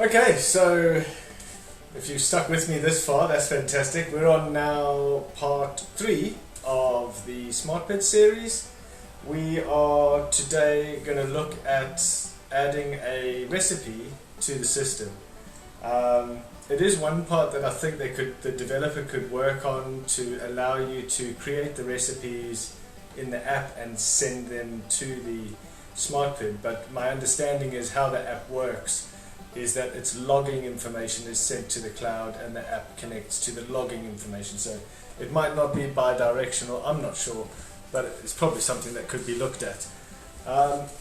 Okay, so if you've stuck with me this far, that's fantastic. We're on now part 3 of the SmartPID series. We are today going to look at adding a recipe to the system. It is one part that I think the developer could work on to allow you to create the recipes in the app and send them to the SmartPID, but my understanding is how the app works is that its logging information is sent to the cloud and the app connects to the logging information. So it might not be bi-directional, I'm not sure, but it's probably something that could be looked at.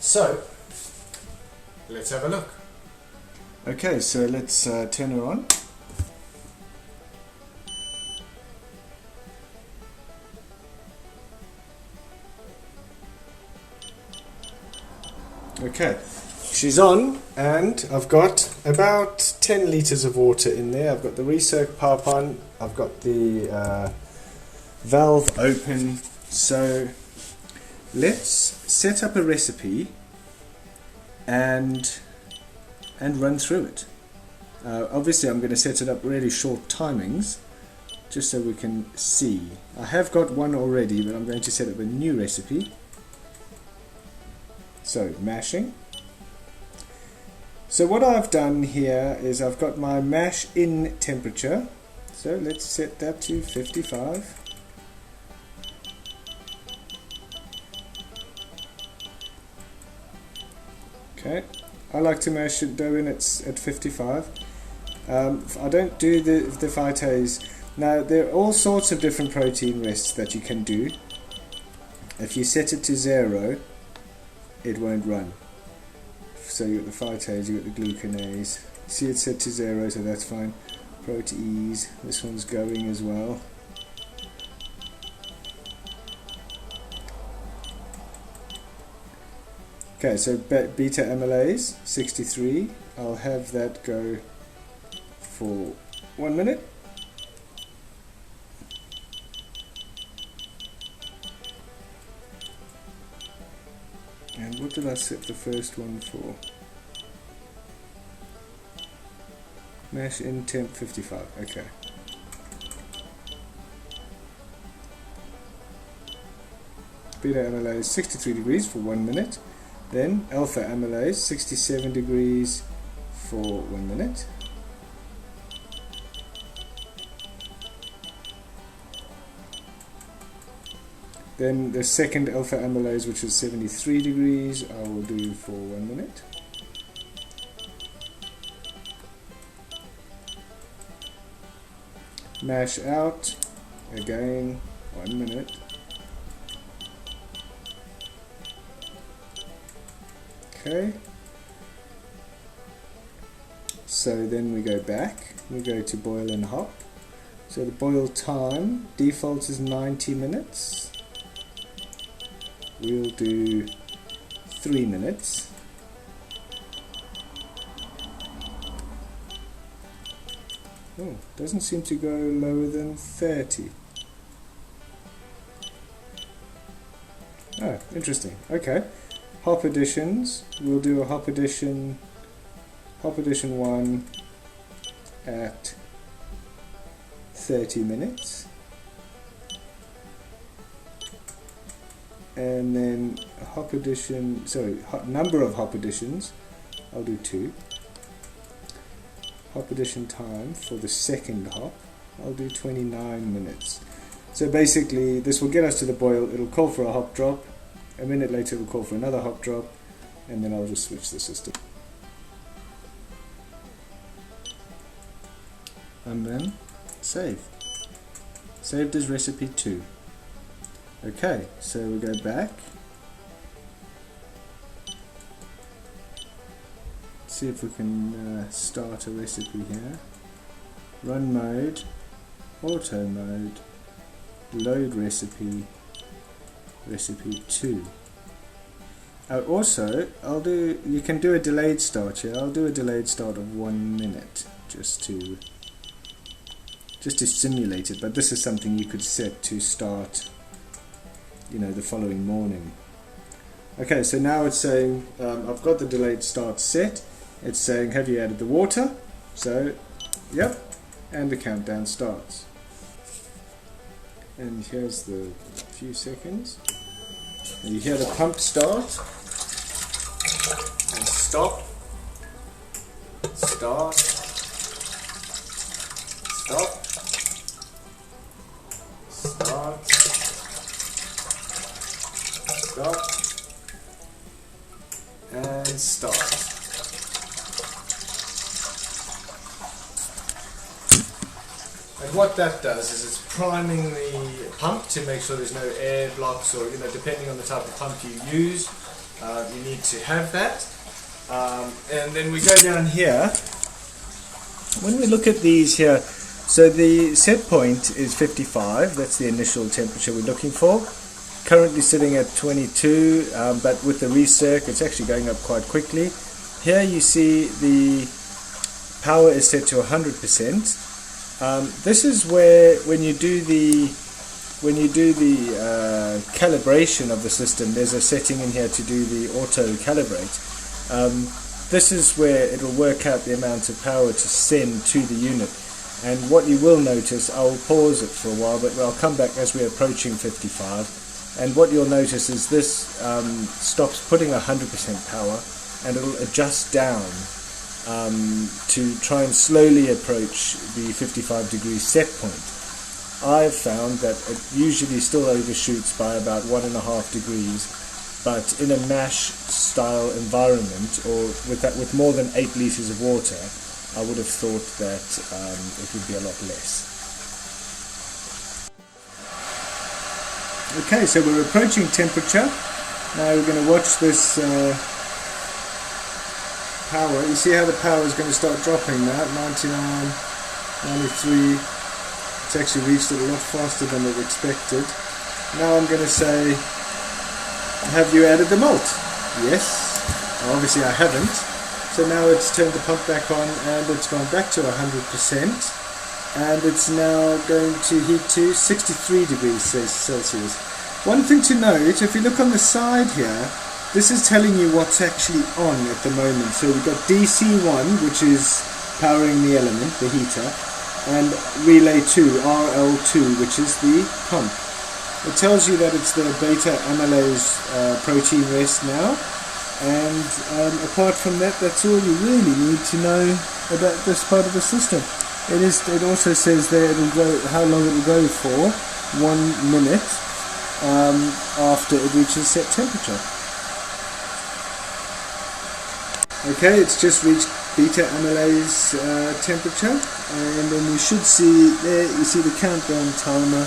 So let's have a look. Okay, so let's turn her on. Okay, she's on, and I've got about 10 litres of water in there. I've got the recirc pipe on, I've got the valve open. So let's set up a recipe and run through it. Obviously I'm going to set it up really short timings just so we can see. I have got one already, but I'm going to set up a new recipe. So mashing. So what I've done here is I've got my mash in temperature. So let's set that to 55. Okay, I like to mash it dough in at 55. I don't do the phytase. Now there are all sorts of different protein rests that you can do. If you set it to 0, it won't run. So you got the phytase, you got the glucanase. See, it's set to 0, so that's fine. Protease, this one's going as well. Okay, so beta amylase 63. I'll have that go for 1 minute. And what did I set the first one for? Mash in temp 55. Okay. Beta amylase 63 degrees for 1 minute. Then alpha amylase 67 degrees for 1 minute. Then the second alpha amylase, which is 73 degrees, I will do for 1 minute. Mash out, again, 1 minute. Okay. So then we go back, we go to boil and hop. So the boil time, default is 90 minutes. We'll do 3 minutes. Oh, doesn't seem to go lower than 30. Oh, interesting. Okay. Hop additions. We'll do a hop addition 1 at 30 minutes. And then hop addition, number of hop additions, I'll do 2. Hop addition time for the second hop, I'll do 29 minutes. So basically this will get us to the boil. It'll call for a hop drop, a minute later it'll call for another hop drop, and then I'll just switch the system. And then save. Saved as recipe 2. Okay, so we go back. See if we can start a recipe here. Run mode, auto mode, load recipe, recipe 2. Also, you can do a delayed start here. I'll do a delayed start of 1 minute just to simulate it, but this is something you could set to start the following morning. Okay, so now it's saying I've got the delayed start set, it's saying, have you added the water? So, yep, and the countdown starts. And here's the few seconds. And you hear the pump start and stop, start, stop, start, stop, and start. And what that does is it's priming the pump to make sure there's no air blocks, or depending on the type of pump you use, you need to have that. And then we go down here. When we look at these here, so the set point is 55, that's the initial temperature we're looking for. Currently sitting at 22, but with the recirc it's actually going up quite quickly. Here you see the power is set to 100%. This is where when you do the calibration of the system, there's a setting in here to do the auto calibrate. This is where it will work out the amount of power to send to the unit. And what you will notice, I'll pause it for a while, but I'll come back as we're approaching 55. And what you'll notice is this stops putting 100% power, and it'll adjust down to try and slowly approach the 55 degree set point. I've found that it usually still overshoots by about 1.5 degrees, but in a mash style environment, or with more than 8 litres of water, I would have thought that it would be a lot less. Okay, so we're approaching temperature. Now we're going to watch this power. You see how the power is going to start dropping now, 99, 93. It's actually reached it a lot faster than it expected. Now I'm going to say, have you added the malt? Yes. Obviously I haven't. So now it's turned the pump back on and it's gone back to 100%. And it's now going to heat to 63 degrees Celsius. One thing to note, if you look on the side here, this is telling you what's actually on at the moment. So we've got DC1, which is powering the element, the heater, and relay 2, RL2, which is the pump. It tells you that it's the beta amylase protein rest now, and apart from that, that's all you really need to know about this part of the system. It also says there it'll go, how long it will go for, 1 minute after it reaches set temperature. Okay, it's just reached beta amylase temperature, and then you should see there, you see the countdown timer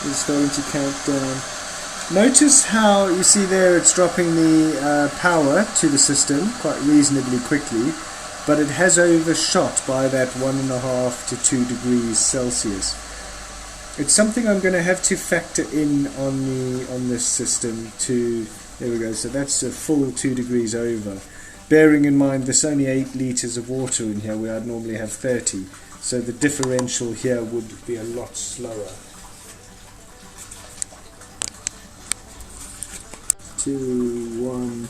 is starting to count down. Notice how you see there it's dropping the power to the system quite reasonably quickly, but it has overshot by that 1.5 to 2 degrees Celsius. It's something I'm going to have to factor in on this system to, there we go, so that's a full 2 degrees over. Bearing in mind there's only 8 litres of water in here where I'd normally have 30, so the differential here would be a lot slower. 2, 1,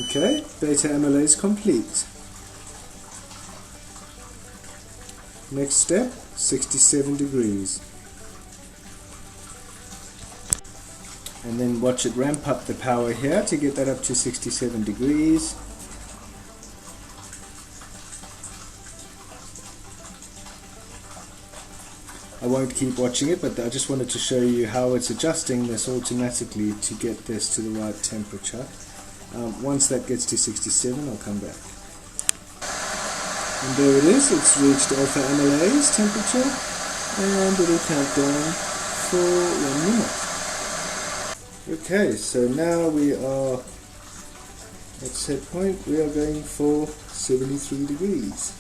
okay, beta amylase complete. Next step, 67 degrees. And then watch it ramp up the power here to get that up to 67 degrees. I won't keep watching it, but I just wanted to show you how it's adjusting this automatically to get this to the right temperature. Once that gets to 67, I'll come back. And there it is, it's reached alpha amylase temperature, and it'll count down for 1 minute. Okay, so now we are at set point, we are going for 73 degrees.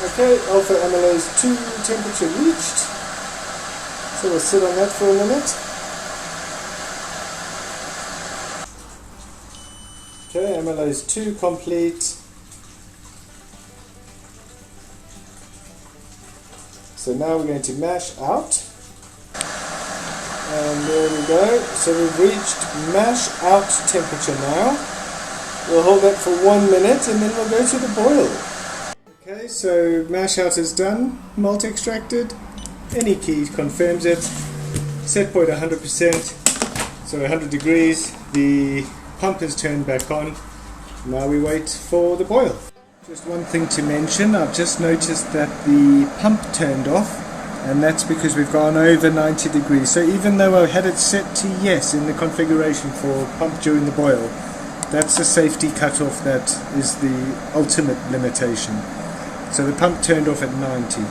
Okay, alpha amylase 2 temperature reached. So we'll sit on that for a minute. Okay, amylase 2 complete. So now we're going to mash out. And there we go. So we've reached mash out temperature now. We'll hold that for 1 minute and then we'll go to the boil. Okay, so mash out is done, malt extracted, any key confirms it, set point 100%, so 100 degrees, the pump is turned back on, now we wait for the boil. Just one thing to mention, I've just noticed that the pump turned off, and that's because we've gone over 90 degrees, so even though I had it set to yes in the configuration for pump during the boil, that's a safety cutoff that is the ultimate limitation. So the pump turned off at 90.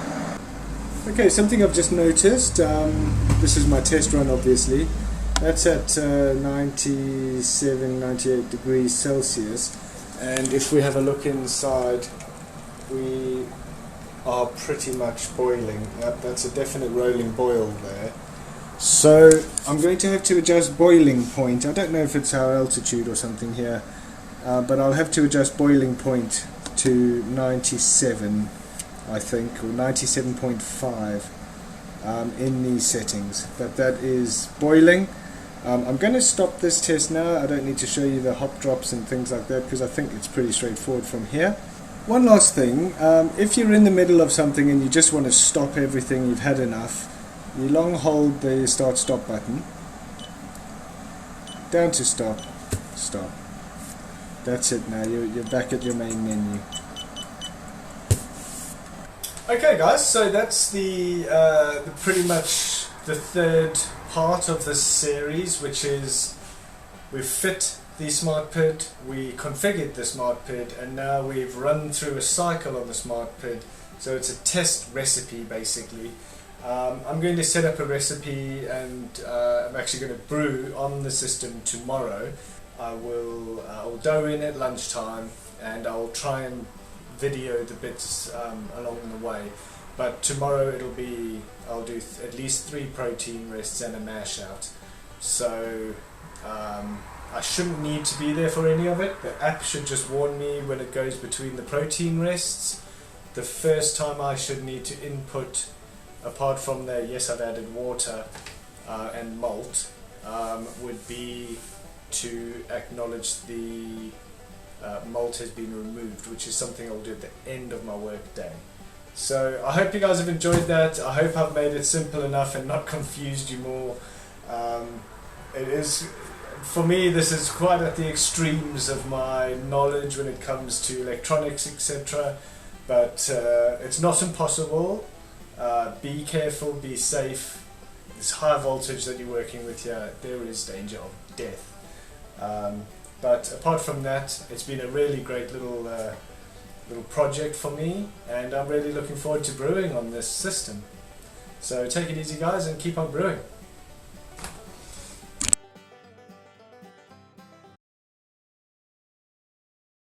Okay, something I've just noticed, this is my test run obviously, that's at 97, 98 degrees Celsius, and if we have a look inside, we are pretty much boiling. Yep, that's a definite rolling boil there. So I'm going to have to adjust boiling point. I don't know if it's our altitude or something here, but I'll have to adjust boiling point to 97, I think, or 97.5 in these settings. But that is boiling. I'm going to stop this test now. I don't need to show you the hop drops and things like that because I think it's pretty straightforward from here. One last thing, if you're in the middle of something and you just want to stop everything, you've had enough, you long hold the start stop button, down to stop, stop. That's it now, you're back at your main menu. Okay guys, so that's the pretty much the third part of this series, which is we've fit the SmartPID, we configured the SmartPID, and now we've run through a cycle on the SmartPID, so it's a test recipe basically. I'm going to set up a recipe and I'm actually going to brew on the system tomorrow. I'll dough in at lunchtime and I'll try and video the bits along the way, but tomorrow I'll do at least 3 protein rests and a mash out, so I shouldn't need to be there for any of it. The app should just warn me when it goes between the protein rests. The first time I should need to input, apart from the yes I've added water and malt, would be to acknowledge the malt has been removed, which is something I'll do at the end of my work day. So I hope you guys have enjoyed that. I hope I've made it simple enough and not confused you more. It is, for me, this is quite at the extremes of my knowledge when it comes to electronics, etc. But it's not impossible. Be careful, be safe. This high voltage that you're working with here, there is danger of death. But apart from that, it's been a really great little project for me, and I'm really looking forward to brewing on this system. So take it easy guys and keep on brewing.